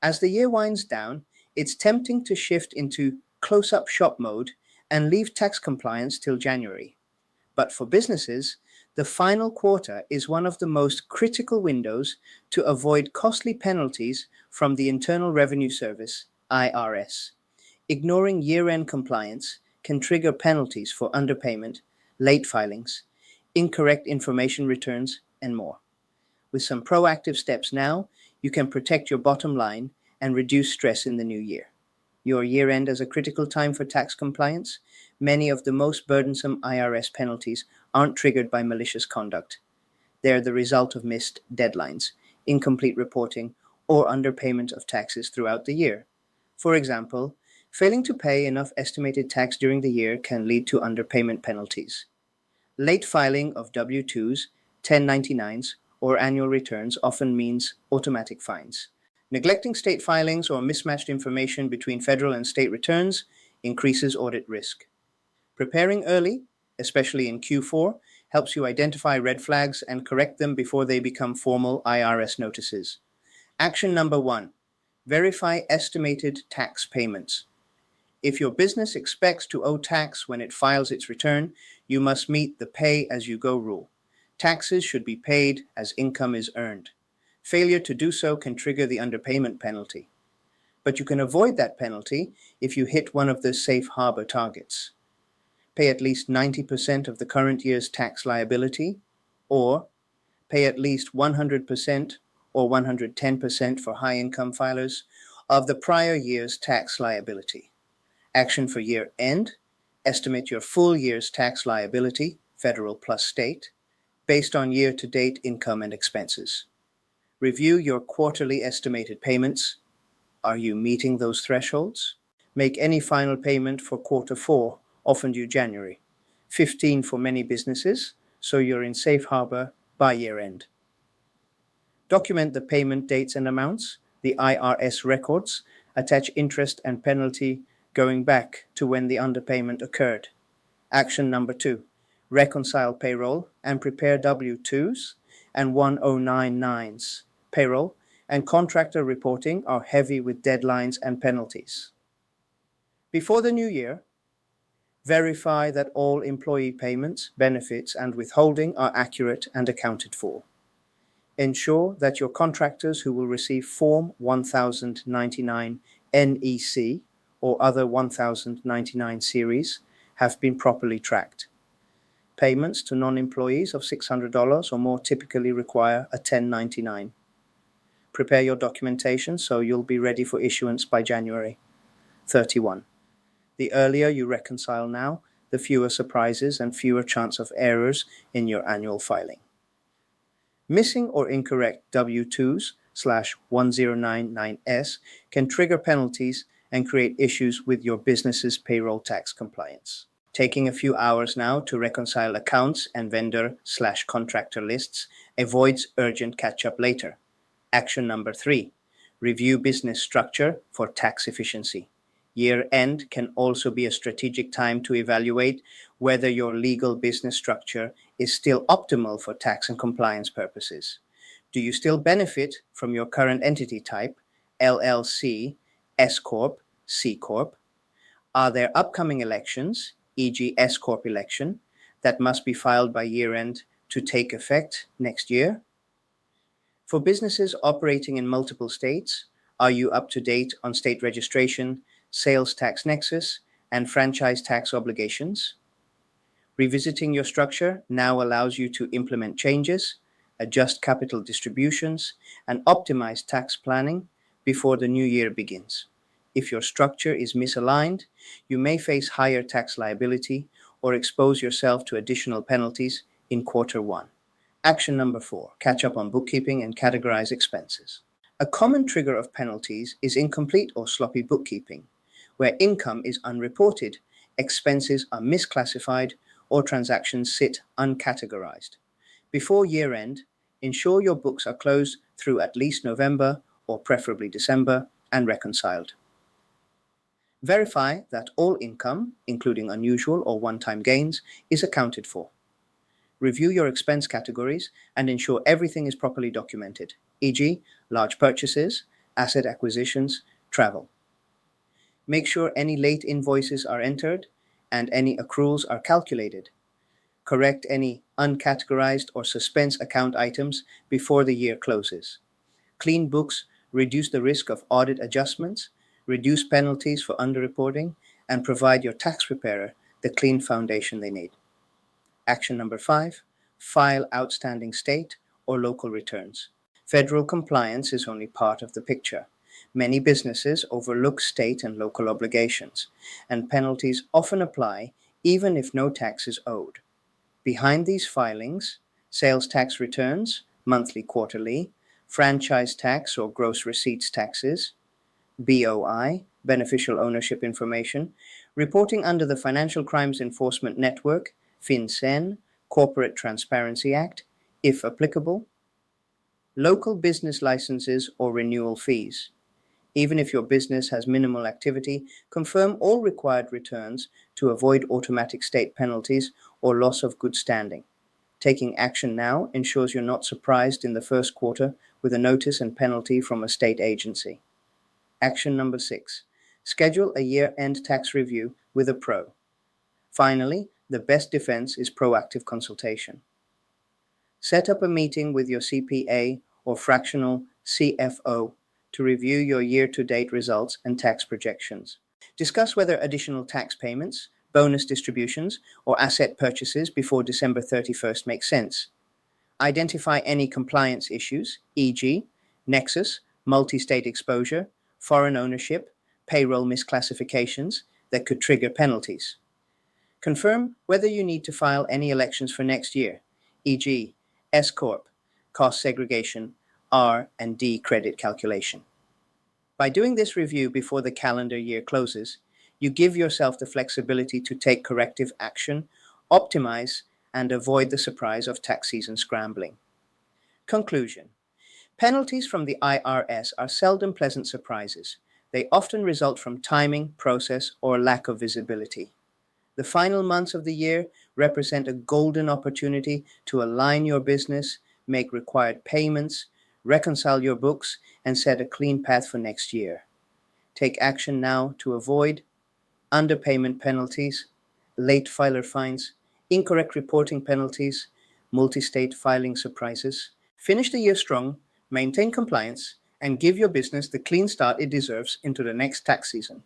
As the year winds down, it's tempting to shift into close-up shop mode and leave tax compliance till January. But for businesses, the final quarter is one of the most critical windows to avoid costly penalties from the Internal Revenue Service, IRS. Ignoring year-end compliance can trigger penalties for underpayment, late filings, incorrect information returns, and more. With some proactive steps now, you can protect your bottom line and reduce stress in the new year. Your year-end is a critical time for tax compliance. Many of the most burdensome IRS penalties aren't triggered by malicious conduct. They're the result of missed deadlines, incomplete reporting, or underpayment of taxes throughout the year. For example, failing to pay enough estimated tax during the year can lead to underpayment penalties. Late filing of W-2s, 1099s, or annual returns often means automatic fines. Neglecting state filings or mismatched information between federal and state returns increases audit risk. Preparing early, especially in Q4, helps you identify red flags and correct them before they become formal IRS notices. Action number 1. Verify estimated tax payments. If your business expects to owe tax when it files its return, you must meet the pay-as-you-go rule. Taxes should be paid as income is earned. Failure to do so can trigger the underpayment penalty. But you can avoid that penalty if you hit one of the safe harbor targets. Pay at least 90% of the current year's tax liability, or pay at least 100% or 110% for high-income filers of the prior year's tax liability. Action for year end: estimate your full year's tax liability, federal plus state, based on year-to-date income and expenses. Review your quarterly estimated payments. Are you meeting those thresholds? Make any final payment for quarter 4, often due January. 15 for many businesses, so you're in safe harbor by year end. Document the payment dates and amounts. The IRS records attach interest and penalty going back to when the underpayment occurred. Action number 2. Reconcile payroll and prepare W-2s and 1099s. Payroll and contractor reporting are heavy with deadlines and penalties. Before the new year, verify that all employee payments, benefits, and withholding are accurate and accounted for. Ensure that your contractors who will receive Form 1099 NEC or other 1099 series have been properly tracked. Payments to non-employees of $600 or more typically require a 1099. Prepare your documentation so you'll be ready for issuance by January 31. The earlier you reconcile now, the fewer surprises and fewer chance of errors in your annual filing. Missing or incorrect W-2s/1099s can trigger penalties and create issues with your business's payroll tax compliance. Taking a few hours now to reconcile accounts and vendor/contractor lists avoids urgent catch-up later. Action number 3. Review business structure for tax efficiency. Year-end can also be a strategic time to evaluate whether your legal business structure is still optimal for tax and compliance purposes. Do you still benefit from your current entity type, LLC, S Corp, C Corp? Are there upcoming elections, e.g. S Corp election, that must be filed by year-end to take effect next year? For businesses operating in multiple states, are you up to date on state registration, sales tax nexus, and franchise tax obligations? Revisiting your structure now allows you to implement changes, adjust capital distributions, and optimize tax planning before the new year begins. If your structure is misaligned, you may face higher tax liability or expose yourself to additional penalties in quarter 1. Action number 4. Catch up on bookkeeping and categorize expenses. A common trigger of penalties is incomplete or sloppy bookkeeping, where income is unreported, expenses are misclassified, or transactions sit uncategorized. Before year-end, ensure your books are closed through at least November or preferably December and reconciled. Verify that all income, including unusual or one-time gains, is accounted for. Review your expense categories and ensure everything is properly documented, e.g., large purchases, asset acquisitions, travel. Make sure any late invoices are entered and any accruals are calculated. Correct any uncategorized or suspense account items before the year closes. Clean books reduce the risk of audit adjustments, reduce penalties for underreporting, and provide your tax preparer the clean foundation they need. Action number 5, file outstanding state or local returns. Federal compliance is only part of the picture. Many businesses overlook state and local obligations, and penalties often apply even if no tax is owed. Behind these filings, sales tax returns, monthly, quarterly, franchise tax or gross receipts taxes, BOI, beneficial ownership information, reporting under the Financial Crimes Enforcement Network, FinCEN, Corporate Transparency Act, if applicable, local business licenses or renewal fees. Even if your business has minimal activity, confirm all required returns to avoid automatic state penalties or loss of good standing. Taking action now ensures you're not surprised in the first quarter with a notice and penalty from a state agency. Action number 6. Schedule a year-end tax review with a pro. Finally, the best defense is proactive consultation. Set up a meeting with your CPA or fractional CFO to review your year-to-date results and tax projections. Discuss whether additional tax payments, bonus distributions, or asset purchases before December 31st make sense. Identify any compliance issues, e.g., nexus, multi-state exposure, foreign ownership, payroll misclassifications that could trigger penalties. Confirm whether you need to file any elections for next year, e.g., S Corp, cost segregation, R and D credit calculation. By doing this review before the calendar year closes, you give yourself the flexibility to take corrective action, optimize, and avoid the surprise of tax season scrambling. Conclusion. Penalties from the IRS are seldom pleasant surprises. They often result from timing, process, or lack of visibility. The final months of the year represent a golden opportunity to align your business, make required payments, reconcile your books, and set a clean path for next year. Take action now to avoid underpayment penalties, late filer fines, incorrect reporting penalties, multi-state filing surprises. Finish the year strong, maintain compliance, and give your business the clean start it deserves into the next tax season.